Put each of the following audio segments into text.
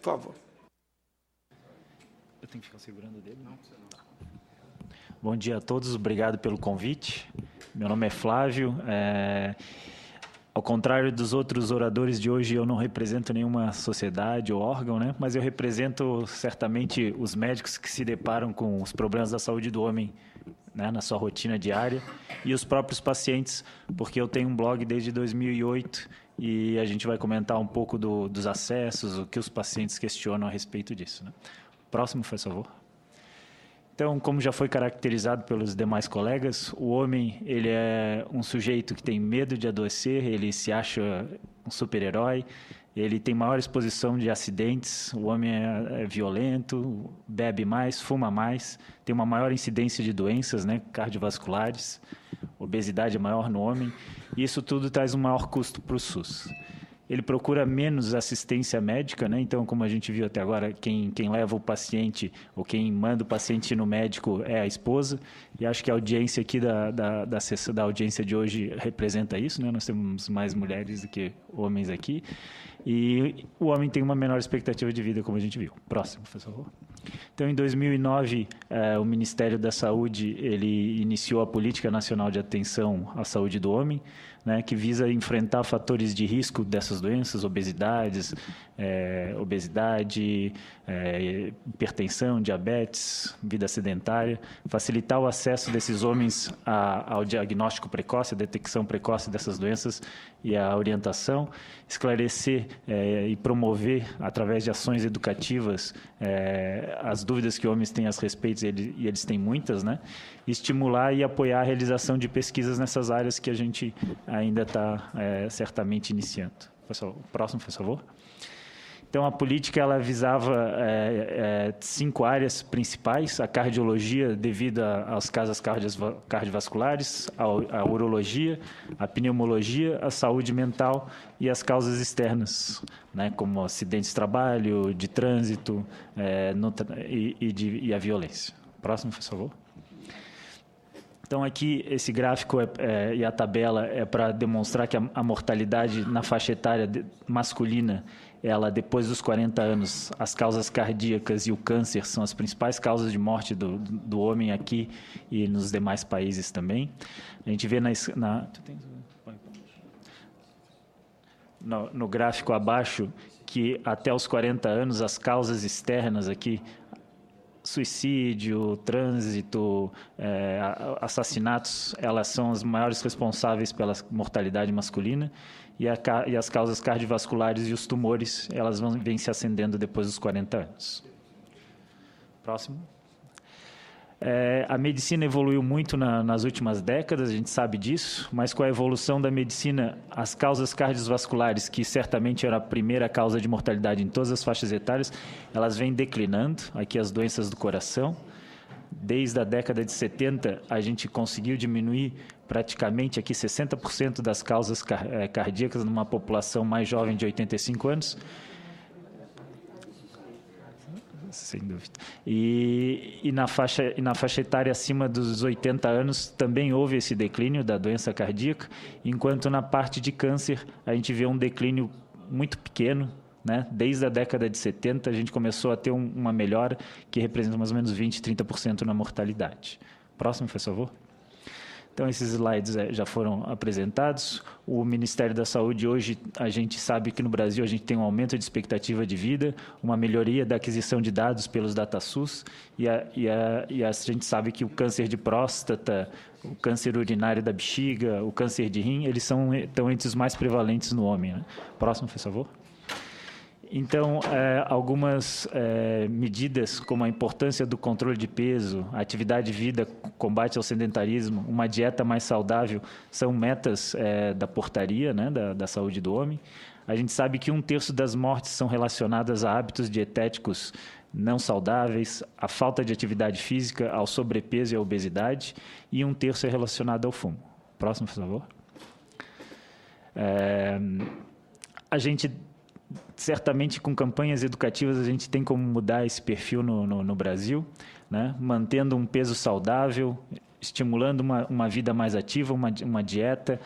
favor. Eu tenho que ficar segurando dele? Não, você não. Bom dia a todos, obrigado pelo convite. Meu nome é Flávio. Ao contrário dos outros oradores de hoje, eu não represento nenhuma sociedade ou órgão, né? Mas eu represento certamente os médicos que se deparam com os problemas da saúde do homem, né, na sua rotina diária, e os próprios pacientes, porque eu tenho um blog desde 2008 e a gente vai comentar um pouco dos acessos, o que os pacientes questionam a respeito disso, né? Próximo, por favor. Então, como já foi caracterizado pelos demais colegas, o homem ele é um sujeito que tem medo de adoecer, ele se acha um super-herói, ele tem maior exposição de acidentes, o homem é violento, bebe mais, fuma mais, tem uma maior incidência de doenças, né, cardiovasculares, obesidade é maior no homem, e isso tudo traz um maior custo para o SUS. Ele procura menos assistência médica, né? Então, como a gente viu até agora, quem leva o paciente ou quem manda o paciente no médico é a esposa, e acho que a audiência aqui da audiência de hoje representa isso, né? Nós temos mais mulheres do que homens aqui, e o homem tem uma menor expectativa de vida, como a gente viu. Próximo, por favor. Então, em 2009, o Ministério da Saúde ele iniciou a Política Nacional de Atenção à Saúde do Homem, né, que visa enfrentar fatores de risco dessas doenças, obesidade, hipertensão, diabetes, vida sedentária, facilitar o acesso desses homens ao diagnóstico precoce, a detecção precoce dessas doenças e a orientação, esclarecer e promover, através de ações educativas, as dúvidas que homens têm a respeito, e eles têm muitas, né? Estimular e apoiar a realização de pesquisas nessas áreas que a gente ainda está certamente iniciando. Pessoal, próximo, por favor. Então, a política ela visava 5 áreas principais: a cardiologia, devido às causas cardiovasculares, a urologia, a pneumologia, a saúde mental e as causas externas, né, como acidentes de trabalho, de trânsito e a violência. Próximo, por favor. Então, aqui, esse gráfico e a tabela é para demonstrar que a mortalidade na faixa etária masculina, ela, depois dos 40 anos, as causas cardíacas e o câncer são as principais causas de morte do homem aqui e nos demais países também. A gente vê no gráfico abaixo que até os 40 anos as causas externas aqui, suicídio, trânsito, assassinatos, elas são as maiores responsáveis pela mortalidade masculina, e as causas cardiovasculares e os tumores, elas vêm se acendendo depois dos 40 anos. Próximo. A medicina evoluiu muito nas últimas décadas, a gente sabe disso, mas com a evolução da medicina, as causas cardiovasculares, que certamente era a primeira causa de mortalidade em todas as faixas etárias, elas vêm declinando. Aqui as doenças do coração. Desde a década de 70, a gente conseguiu diminuir praticamente aqui 60% das causas cardíacas numa população mais jovem de 85 anos. Sem dúvida. E na faixa etária acima dos 80 anos também houve esse declínio da doença cardíaca, enquanto na parte de câncer a gente vê um declínio muito pequeno, né? Desde a década de 70 a gente começou a ter uma melhora que representa mais ou menos 20%, 30% na mortalidade. Próximo, por favor. Então, esses slides já foram apresentados. O Ministério da Saúde, hoje, a gente sabe que no Brasil a gente tem um aumento de expectativa de vida, uma melhoria da aquisição de dados pelos DataSUS, e a gente sabe que o câncer de próstata, o câncer urinário da bexiga, o câncer de rim, eles estão entre os mais prevalentes no homem, né? Próximo, por favor. Então, algumas medidas, como a importância do controle de peso, a atividade de vida, combate ao sedentarismo, uma dieta mais saudável, são metas da portaria, né, da saúde do homem. A gente sabe que 1/3 das mortes são relacionadas a hábitos dietéticos não saudáveis, a falta de atividade física, ao sobrepeso e à obesidade, e 1/3 é relacionado ao fumo. Próximo, por favor. A gente... Certamente, com campanhas educativas, a gente tem como mudar esse perfil no Brasil, né? Mantendo um peso saudável, estimulando uma vida mais ativa, uma dieta,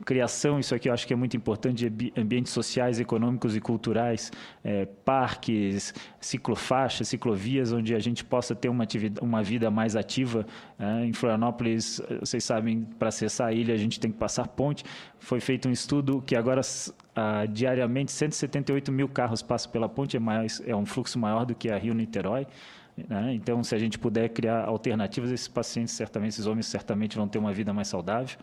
criação, isso aqui eu acho que é muito importante, de ambientes sociais, econômicos e culturais, parques, ciclofaixas, ciclovias, onde a gente possa ter uma vida mais ativa. Em Florianópolis, vocês sabem, para acessar a ilha a gente tem que passar ponte. Foi feito um estudo que agora, diariamente, 178 mil carros passam pela ponte, é um fluxo maior do que a Rio-Niterói. Então, se a gente puder criar alternativas, esses pacientes, certamente, esses homens certamente vão ter uma vida mais saudável.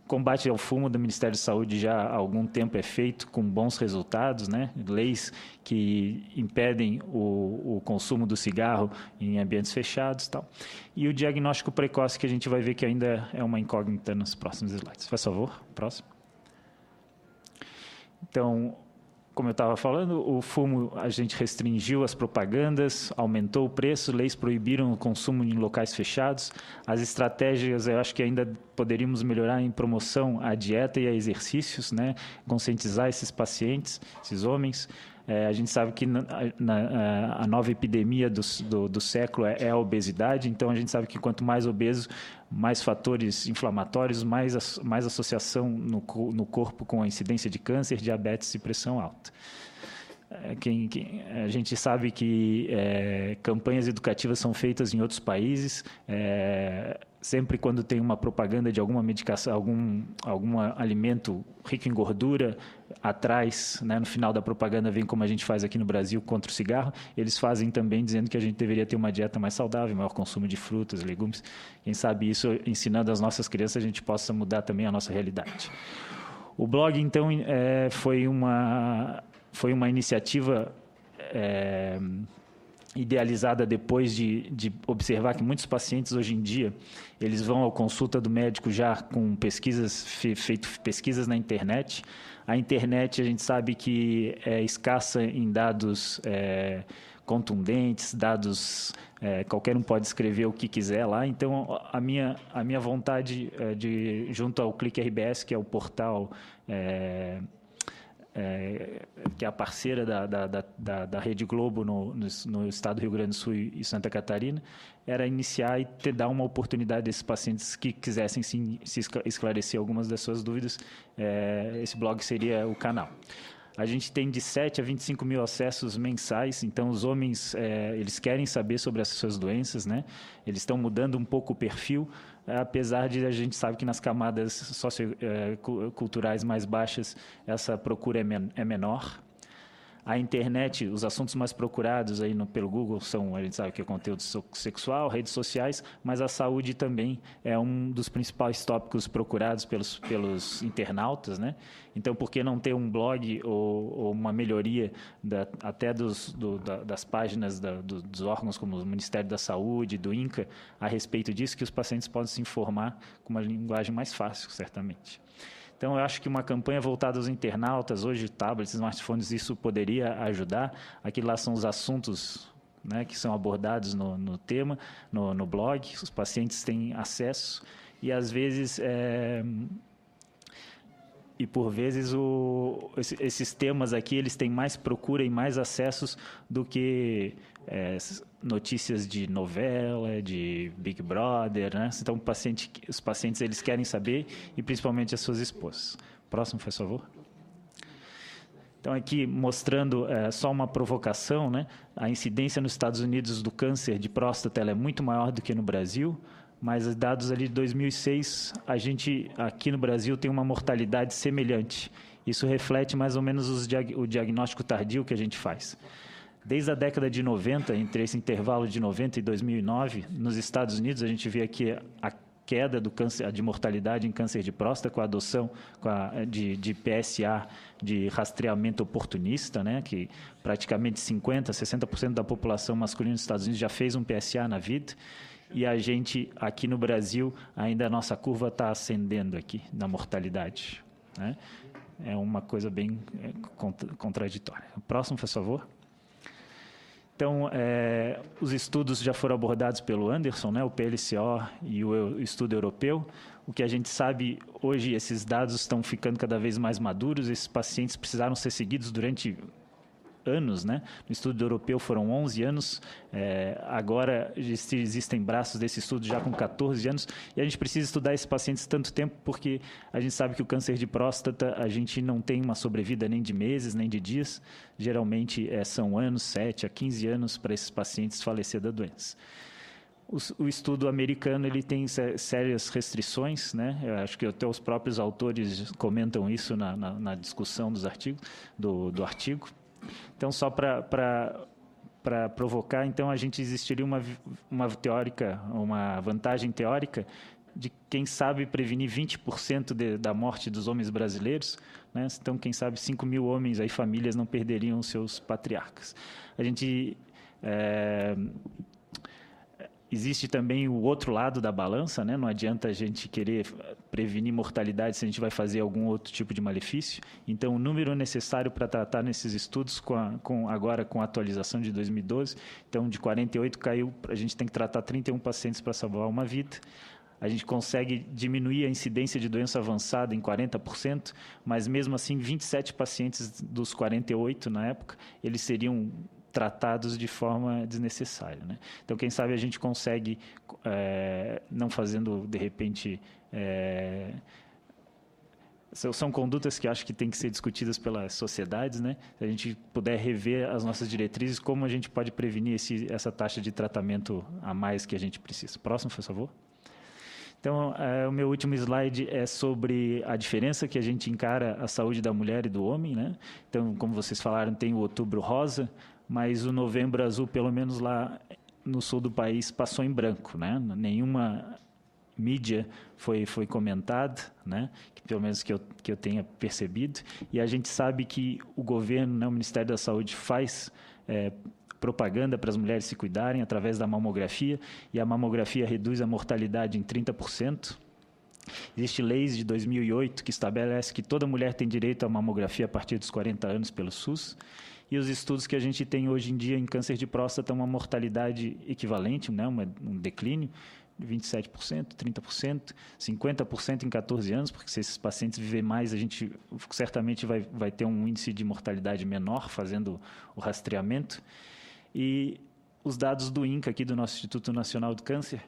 O combate ao fumo do Ministério da Saúde já há algum tempo é feito com bons resultados, né? Leis que impedem o consumo do cigarro em ambientes fechados, tal. E o diagnóstico precoce, que a gente vai ver que ainda é uma incógnita nos próximos slides. Faz favor, próximo. Então, como eu estava falando, o fumo, a gente restringiu as propagandas, aumentou o preço, leis proibiram o consumo em locais fechados. As estratégias, eu acho que ainda poderíamos melhorar em promoção à dieta e a exercícios, né? Conscientizar esses pacientes, esses homens. A gente sabe que a nova epidemia do século é a obesidade, então a gente sabe que quanto mais obeso, mais fatores inflamatórios, mais associação no corpo com a incidência de câncer, diabetes e pressão alta. A gente sabe que campanhas educativas são feitas em outros países, sempre quando tem uma propaganda de alguma medicação, algum alimento rico em gordura, atrás, né, no final da propaganda vem como a gente faz aqui no Brasil contra o cigarro, eles fazem também dizendo que a gente deveria ter uma dieta mais saudável, maior consumo de frutas, legumes. Quem sabe isso, ensinando as nossas crianças, a gente possa mudar também a nossa realidade. O blog, então, foi uma iniciativa idealizada depois de observar que muitos pacientes hoje em dia eles vão à consulta do médico já com pesquisas na internet. A internet, a gente sabe que é escassa em dados contundentes, dados qualquer um pode escrever o que quiser lá. Então, a minha vontade junto ao Clique RBS, que é o portal que é a parceira da Rede Globo no estado do Rio Grande do Sul e Santa Catarina, era iniciar e dar uma oportunidade a esses pacientes que quisessem se esclarecer algumas das suas dúvidas. Esse blog seria o canal. A gente tem de 7 a 25 mil acessos mensais, então os homens eles querem saber sobre as suas doenças, né? Eles estão mudando um pouco o perfil, apesar de a gente sabe que nas camadas socioculturais mais baixas essa procura é menor. A internet, os assuntos mais procurados aí pelo Google são, a gente sabe que é conteúdo sexual, redes sociais, mas a saúde também é um dos principais tópicos procurados pelos internautas, né? Então, por que não ter um blog ou uma melhoria até das páginas dos órgãos como o Ministério da Saúde, do INCA, a respeito disso, que os pacientes podem se informar com uma linguagem mais fácil, certamente. Então, eu acho que uma campanha voltada aos internautas, hoje tablets, smartphones, isso poderia ajudar. Aqui lá são os assuntos, né, que são abordados no tema, no blog. Os pacientes têm acesso e, às vezes, por vezes, esses temas aqui eles têm mais procura e mais acessos do que notícias de novela, de Big Brother, né? Então, os pacientes eles querem saber e principalmente as suas esposas. Próximo, por favor. Então, aqui mostrando só uma provocação, né? A incidência nos Estados Unidos do câncer de próstata ela é muito maior do que no Brasil, mas os dados ali de 2006, a gente aqui no Brasil tem uma mortalidade semelhante. Isso reflete mais ou menos o diagnóstico tardio que a gente faz. Desde a década de 90, entre esse intervalo de 90 e 2009, nos Estados Unidos, a gente vê aqui a queda do câncer, de mortalidade em câncer de próstata com a adoção de PSA, de rastreamento oportunista, né, que praticamente 50%, 60% da população masculina dos Estados Unidos já fez um PSA na vida, e a gente, aqui no Brasil, ainda a nossa curva está ascendendo aqui, na mortalidade, né? É uma coisa bem contraditória. Próximo, por favor. Então, os estudos já foram abordados pelo Anderson, né, o PLCO e o estudo europeu. O que a gente sabe hoje, esses dados estão ficando cada vez mais maduros, esses pacientes precisaram ser seguidos durante anos, né? No estudo europeu foram 11 anos, agora existem braços desse estudo já com 14 anos, e a gente precisa estudar esses pacientes tanto tempo porque a gente sabe que o câncer de próstata, a gente não tem uma sobrevida nem de meses, nem de dias, geralmente são anos, 7 a 15 anos para esses pacientes falecer da doença. O estudo americano ele tem sérias restrições, né? Eu acho que até os próprios autores comentam isso na discussão dos artigos, do artigo. Então, só para provocar, então a gente existiria uma vantagem teórica de quem sabe prevenir 20% da morte dos homens brasileiros, né? Então, quem sabe 5 mil homens, aí famílias não perderiam seus patriarcas. A gente existe também o outro lado da balança, né? Não adianta a gente querer prevenir mortalidade se a gente vai fazer algum outro tipo de malefício. Então, o número necessário para tratar nesses estudos, agora com a atualização de 2012, então de 48 caiu, a gente tem que tratar 31 pacientes para salvar uma vida. A gente consegue diminuir a incidência de doença avançada em 40%, mas mesmo assim 27 pacientes dos 48 na época, eles seriam tratados de forma desnecessária, né? Então, quem sabe a gente consegue, não fazendo, de repente... são condutas que acho que têm que ser discutidas pelas sociedades, né? Se a gente puder rever as nossas diretrizes, como a gente pode prevenir essa taxa de tratamento a mais que a gente precisa. Próximo, por favor. Então, o meu último slide é sobre a diferença que a gente encara a saúde da mulher e do homem, né? Então, como vocês falaram, tem o Outubro Rosa, mas o Novembro Azul, pelo menos lá no sul do país, passou em branco, né? Nenhuma mídia foi comentada, né? Pelo menos que eu tenha percebido. E a gente sabe que o governo, né, o Ministério da Saúde faz propaganda para as mulheres se cuidarem através da mamografia, e a mamografia reduz a mortalidade em 30%. Existem leis de 2008 que estabelecem que toda mulher tem direito à mamografia a partir dos 40 anos pelo SUS. E os estudos que a gente tem hoje em dia em câncer de próstata, uma mortalidade equivalente, né, um declínio de 27%, 30%, 50% em 14 anos, porque se esses pacientes viverem mais, a gente certamente vai ter um índice de mortalidade menor fazendo o rastreamento. E os dados do INCA, aqui do nosso Instituto Nacional do Câncer,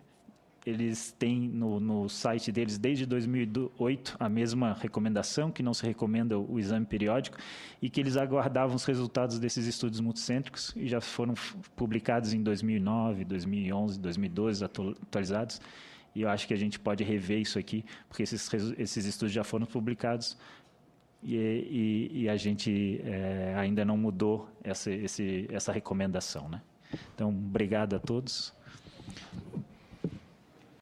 eles têm no site deles, desde 2008, a mesma recomendação, que não se recomenda o exame periódico, e que eles aguardavam os resultados desses estudos multicêntricos, e já foram publicados em 2009, 2011, 2012, atualizados, e eu acho que a gente pode rever isso aqui, porque esses estudos já foram publicados, e a gente ainda não mudou essa recomendação, né? Então, obrigado a todos.